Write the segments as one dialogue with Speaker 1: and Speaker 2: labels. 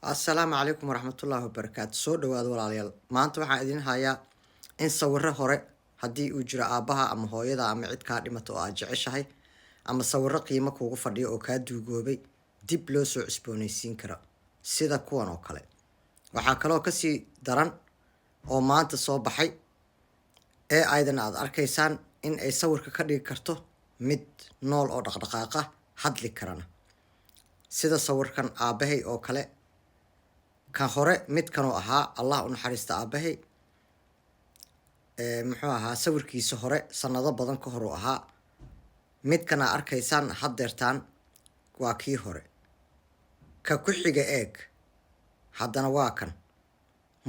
Speaker 1: السلام عليكم ورحمة الله وبركاته soo dhawaad walaalayaal maanta waxaan idin hayaa in sawirro hore haddii uu jiro aabaha ama hooyada ama cid kaa dhimato oo aad jeceshahay ama sawirro qiimo kuugu fadhiyo oo kaa duugoobay dib loo soo cusboonaysiin karo sida kuwan oo kale waxaa kaloo kasii daran oo maanta soo baxay ee aydan aad arkaysaan in ay sawirka ka dhigi karto mid nool oo dhaqdhaqaaqa hadli karana sida sawirkan aabahay oo kale kan hore midkanoo ahaa allah u naxariista aabahay muxuu ahaa sawirkiisa hore sanado badan ka hor uu ahaa midkan aa arkaysaan haddeertaan waa kii hore ka ku xiga eeg haddana waa kan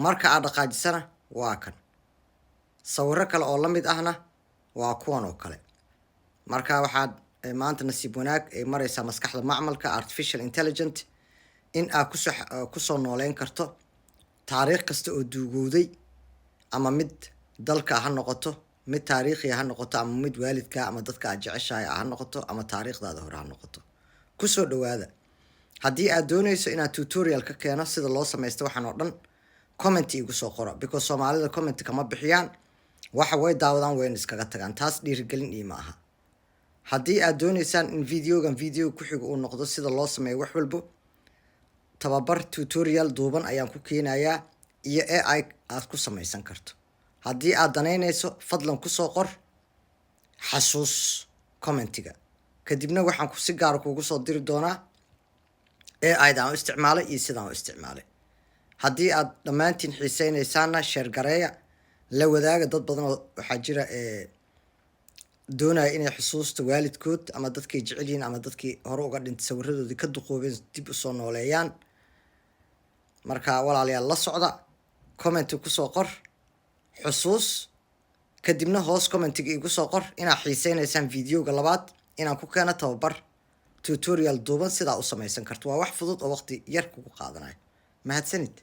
Speaker 1: marka aad dhaqaajisana waa kan sawirro kale oo la mid ahna waa kuwan oo kale marka waxaad maanta nasiib wanaag ay maraysaa maskaxda macmalka artificial intelligent in aad kusoo nooleyn karto taariikh kasta oo duugowday ama mid dalka ha noqoto mid taariikhi ha noqoto ama mid waalidka ama dadka aad jeceshahay ha noqoto ama taariikhdaada hore ha noqoto kusoo dhawaada haddii aad doonayso inaad tutorial ka keeno sida loo samaysto waxaan oo dhan comment igu soo qoro because soomaalida comment kama bixiyaan waxa way daawadaan wayna iskaga tagaan taas dhiirigelin iyo ma aha haddii aad doonaysaan in videogan video ku xigo uu noqdo sida loo sameeyo wax walbo tababar tutorial duuban ayaan ku keenayaa iyo AI aad ku samaysan karto haddii aad danaynayso fadlan kusoo qor xasuus commentiga kadibna waxaan si gaara kuugu soo diri doonaa AI aan u isticmaalay iyo sidaan u isticmaalay haddii aad dhammaantiin xiiseynaysaana sheer gareeya la wadaaga dad badan oo waxaa jira doonaya inay xusuusta waalidkood ama dadkay jecel yihiin ama dadkii hore uga dhintay sawiradoodii ka duqoobeen dib usoo nooleeyaan marka walaalayaal la socda commenti kusoo qor xusuus kadibna hoos commentiga igu soo qor inaad xiiseynaysaan videoga labaad inaan ku keeno tababar tutorial duuban sidaa u samaysan karto waa wax fudud oo waqti yar kugu qaadanayo mahadsanid